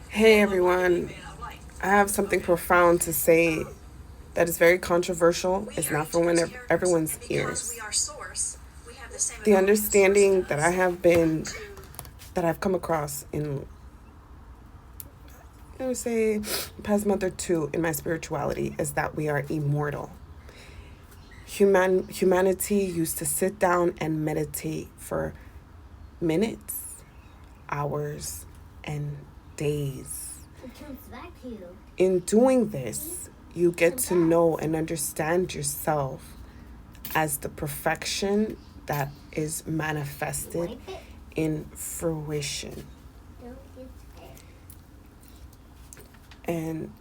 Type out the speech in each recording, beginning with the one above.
Hey everyone, I have something profound to say that is very controversial. It's not for everyone's ears. The understanding that I've come across in, say, the past month or two in my spirituality is that we are immortal. Humanity used to sit down and meditate for minutes, hours, and days. It comes back to you. In doing this, you get to know and understand yourself as the perfection that is manifested in fruition. And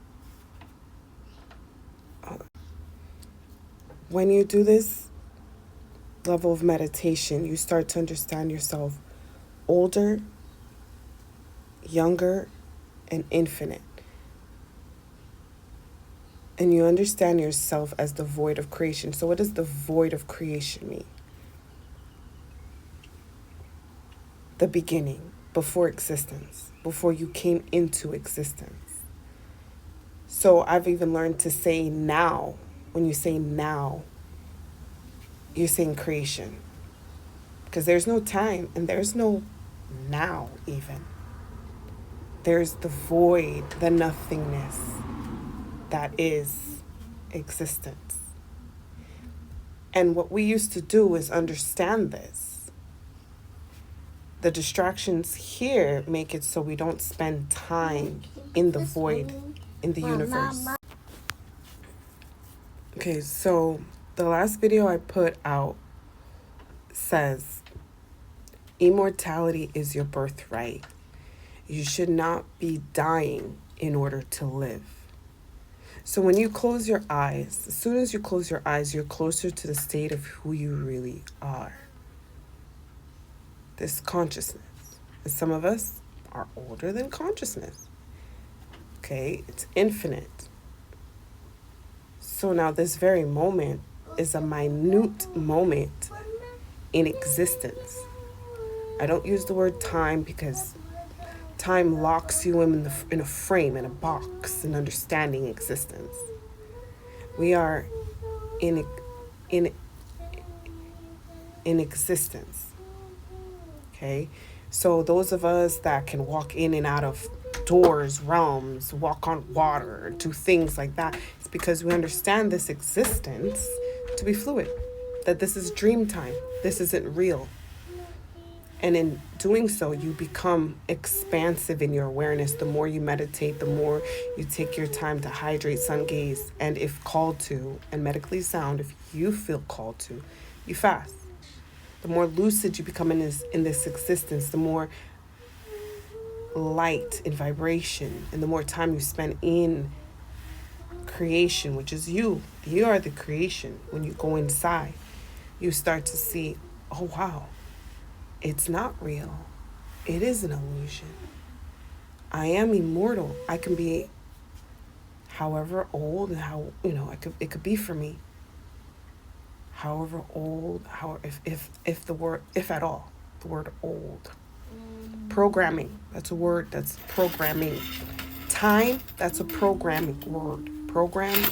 when you do this level of meditation, you start to understand yourself older, younger, and infinite. And you understand yourself as the void of creation. So what does the void of creation mean? The beginning, before existence, before you came into existence. So I've even learned to say now. When you say now, you're saying creation. Because there's no time and there's no now even. There's the void, the nothingness that is existence. And what we used to do is understand this. The distractions here make it so we don't spend time in the void, in the universe. Okay, so the last video I put out says, immortality is your birthright. You should not be dying in order to live. So when you close your eyes, as soon as you close your eyes, you're closer to the state of who you really are. This consciousness. And some of us are older than consciousness. Okay, it's infinite. So now this very moment is a minute moment in existence. I don't use the word time because time locks you in a frame, in a box, in understanding existence. We are in existence. Okay? So those of us that can walk in and out of doors, realms, walk on water, do things like that, it's because we understand this existence to be fluid. That this is dream time. This isn't real. And in doing so, you become expansive in your awareness. The more you meditate, the more you take your time to hydrate, sun gaze, and if called to, and medically sound, if you feel called to, you fast. The more lucid you become in this existence, the more light in vibration, and the more time you spend in creation, which is you. You are the creation. When you go inside, you start to see, oh wow, it's not real. It is an illusion. I am immortal. I can be however old and how, it could be for me. However old, if the word, if at all, the word old. Programming, that's a word, that's programming. Time, that's a programming word. Program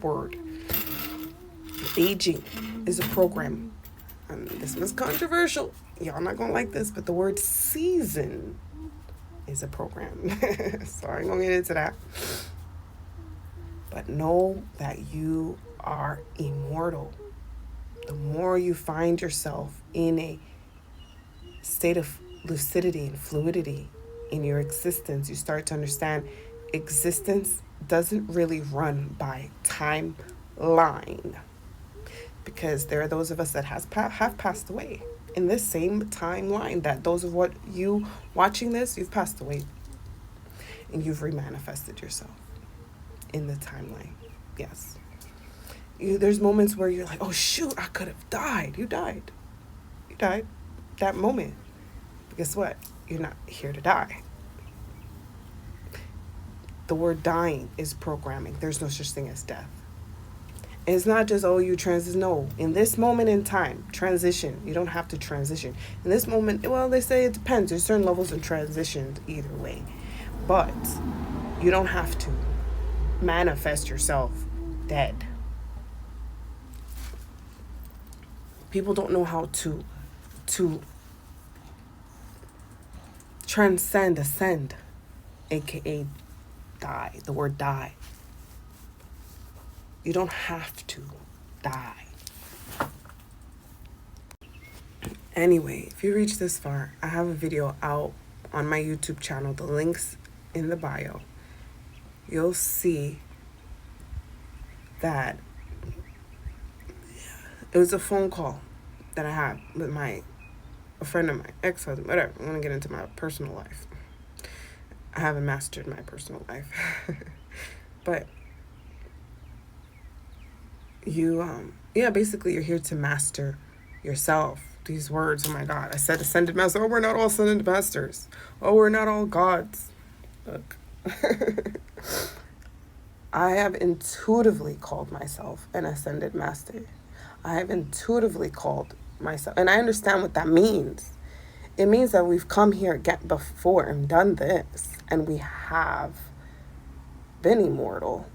word. Aging is a program. And this was controversial. Y'all not gonna like this, but the word season is a program. So I ain't gonna get into that. But know that you are immortal. The more you find yourself in a state of lucidity and fluidity in your existence, you start to understand existence doesn't really run by timeline. Because there are those of us that have passed away in this same timeline, that those of what you watching this, you've passed away and you've remanifested yourself in the timeline. Yes. There's moments where you're like, oh shoot, I could have died. You died. That moment. But guess what? You're not here to die. The word dying is programming. There's no such thing as death. It's not just, oh, you transition. No, in this moment in time, transition. You don't have to transition. In this moment, well, they say it depends. There's certain levels of transition either way. But you don't have to manifest yourself dead. People don't know how to transcend, ascend, aka die. The word die. You don't have to die. Anyway, if you reach this far, I have a video out on my YouTube channel. The link's in the bio. You'll see that it was a phone call that I had with a friend of my ex-husband, whatever. I want to get into my personal life. I haven't mastered my personal life. But basically you're here to master yourself. These words, oh my God, I said ascended master. Oh, we're not all ascended masters. Oh, we're not all gods. Look. I have intuitively called myself an ascended master. I have intuitively called myself, and I understand what that means. It means that we've come here again before and done this, and we have been immortal.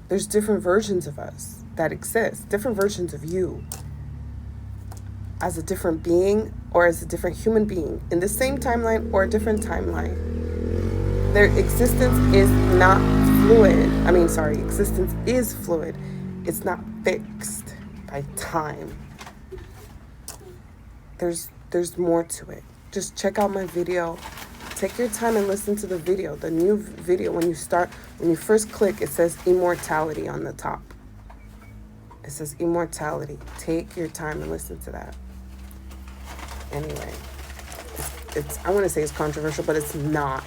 There's different versions of us that exist, different versions of you as a different being or as a different human being in the same timeline or a different timeline. Their existence is not fluid. Existence is fluid. It's not fixed by time. There's more to it. Just check out my video. Take your time and listen to the video. The new video, when you first click, it says immortality on the top. It says immortality. Take your time and listen to that. Anyway, I want to say it's controversial, but it's not.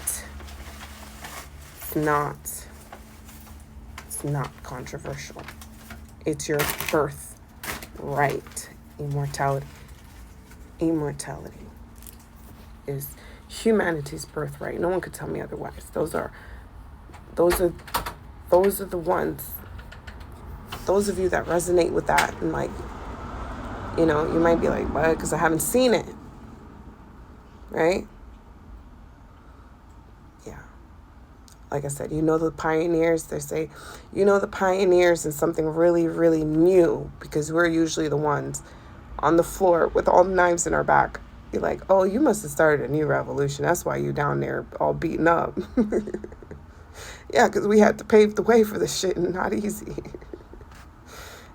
It's not controversial. It's your birthright. Immortality is humanity's birthright. No one could tell me otherwise. Those are the ones. Those of you that resonate with that, and you might be like, what? Because I haven't seen it. Right? Yeah. Like I said, the pioneers, they say, the pioneers in something really, really new, because we're usually the ones on the floor with all the knives in our back. You're like, oh, you must have started a new revolution. That's why you down there all beaten up. Yeah, because we had to pave the way for this shit, and not easy.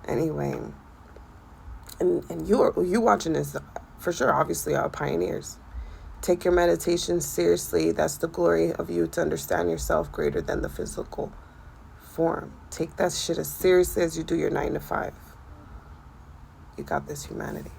Anyway, and you watching this, for sure, obviously, are pioneers. Take your meditation seriously. That's the glory of you, to understand yourself greater than the physical form. Take that shit as seriously as you do your 9 to 5. You got this, humanity.